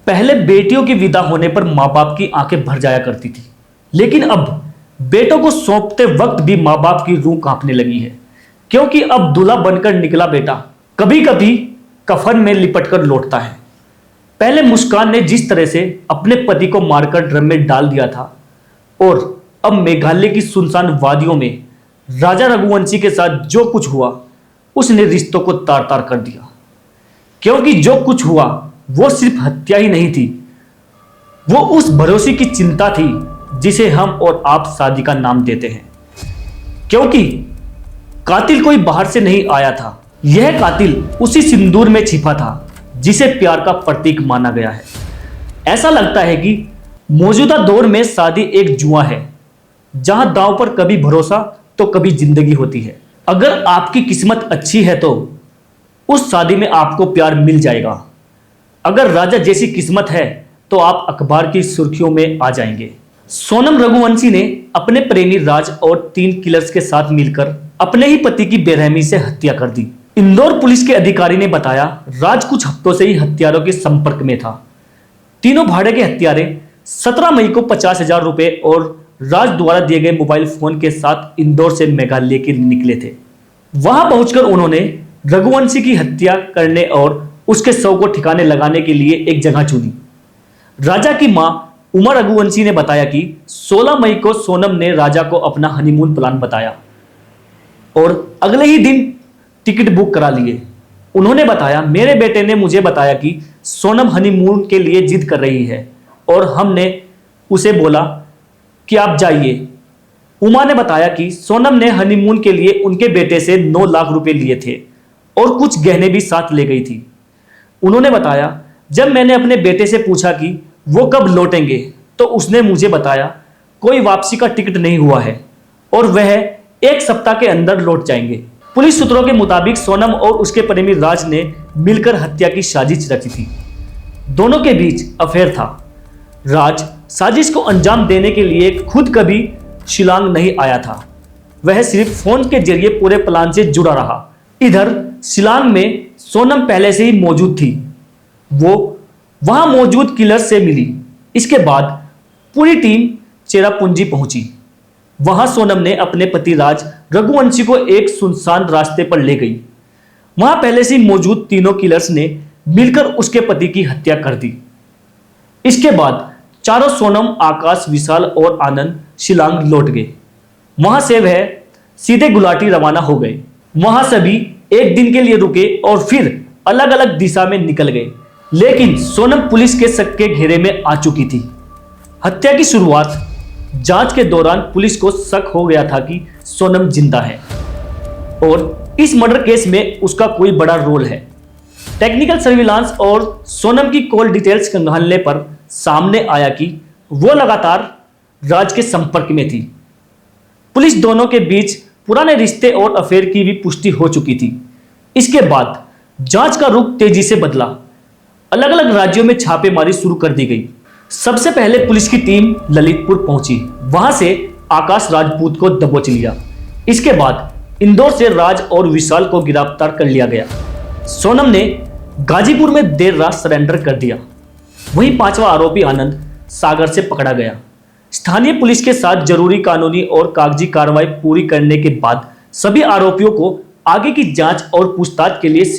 पहले बेटियों की विदा होने पर माँ बाप की आंखें भर जाया करती थी, लेकिन अब बेटों को सौंपते वक्त भी माँ बाप की रूह कांपने लगी है, क्योंकि अब दूल्हा बनकर निकला बेटा कभी कभी कफन में लिपटकर लौटता है। पहले मुस्कान ने जिस तरह से अपने पति को मारकर ड्रम में डाल दिया था, और अब मेघालय की सुनसान वादियों में राजा रघुवंशी के साथ जो कुछ हुआ, उसने रिश्तों को तार तार कर दिया। क्योंकि जो कुछ हुआ वो सिर्फ हत्या ही नहीं थी, वो उस भरोसे की चिंता थी जिसे हम और आप शादी का नाम देते हैं। क्योंकि कातिल कोई बाहर से नहीं आया था, यह कातिल उसी सिंदूर में छिपा था जिसे प्यार का प्रतीक माना गया है। ऐसा लगता है कि मौजूदा दौर में शादी एक जुआ है, जहां दांव पर कभी भरोसा तो कभी जिंदगी होती है। अगर आपकी किस्मत अच्छी है तो उस शादी में आपको प्यार मिल जाएगा। अगर राजा जैसी किस्मत है तो आप अखबार की सुर्खियों में आ जाएंगे। सोनम रघुवंशी ने अपने प्रेमी राज और 3 किलर्स के साथ मिलकर अपने ही पति की बेरहमी से हत्या कर दी। इंदौर पुलिस के अधिकारी ने बताया, राज कुछ हफ्तों से ही हत्यारों के संपर्क में था। तीनों भाड़े के हत्यारे 17 मई को 50,000 रुपए और राज द्वारा दिए गए मोबाइल फोन के साथ इंदौर से मेघालय के निकले थे। वहां पहुंचकर उन्होंने रघुवंशी की हत्या करने और उसके शव को ठिकाने लगाने के लिए एक जगह चुनी। राजा की मां उमा रघुवंशी ने बताया कि 16 मई को सोनम ने राजा को अपना हनीमून प्लान बताया और अगले ही दिन टिकट बुक करा लिए। उन्होंने बताया, मेरे बेटे ने मुझे बताया कि सोनम हनीमून के लिए जिद कर रही है और हमने उसे बोला कि आप जाइए। उमा ने बताया कि सोनम ने हनीमून के लिए उनके बेटे से 9 लाख रुपए लिए थे और कुछ गहने भी साथ ले गई थी। उन्होंने बताया, जब मैंने अपने बेटे से पूछा कि वो कब लौटेंगे तो उसने मुझे बताया कोई वापसी का टिकट नहीं हुआ है और वह 1 सप्ताह के अंदर लौट जाएंगे। पुलिस सूत्रों के मुताबिक सोनम और उसके प्रेमी राज ने मिलकर हत्या की साजिश रची थी। दोनों के बीच अफेयर था। राज साजिश को अंजाम देने के लिए खुद कभी शिलांग नहीं आया था, वह सिर्फ फोन के जरिए पूरे प्लान से जुड़ा रहा। इधर शिलांग में सोनम पहले से ही मौजूद थी, वो वहां मौजूद किलर्स से मिली। इसके बाद पूरी टीम चेरापूंजी पहुंची। वहां सोनम ने अपने पति राज रघुवंशी को एक सुनसान रास्ते पर ले गई। वहां पहले से मौजूद तीनों किलर्स ने मिलकर उसके पति की हत्या कर दी। इसके बाद चारों सोनम, आकाश, विशाल और आनंद शिलांग लौट गए। वहां से वह सीधे गुलाटी रवाना हो गए। वहां सभी एक दिन के लिए रुके और फिर अलग अलग दिशा में निकल गए, लेकिन सोनम पुलिस के शक के घेरे में आ चुकी थी। हत्या की शुरुआत जांच के दौरान पुलिस को शक हो गया था कि सोनम जिंदा है और इस मर्डर केस में उसका कोई बड़ा रोल है। टेक्निकल सर्विलांस और सोनम की कॉल डिटेल्स खंगालने पर सामने आया कि वो लगातार राज के संपर्क में थी। पुलिस दोनों के बीच पुराने रिश्ते और अफेयर की भी पुष्टि हो चुकी थी। इसके बाद जांच का रुख तेजी से बदला। अलग अलग राज्यों में छापेमारी शुरू कर दी गई। सबसे पहले पुलिस की टीम ललितपुर पहुंची। वहां से आकाश राजपूत को दबोच लिया। इसके बाद इंदौर से राज और विशाल को गिरफ्तार कर लिया गया। सोनम ने गाजीपुर में देर रात सरेंडर कर दिया। वहीं 5वां आरोपी आनंद सागर से पकड़ा गया। स्थानीय पुलिस के साथ जरूरी कानूनी और कागजी कार्रवाई पूरी करने के बाद सभी आरोपियों को आगे की जांच और पूछताछ के लिए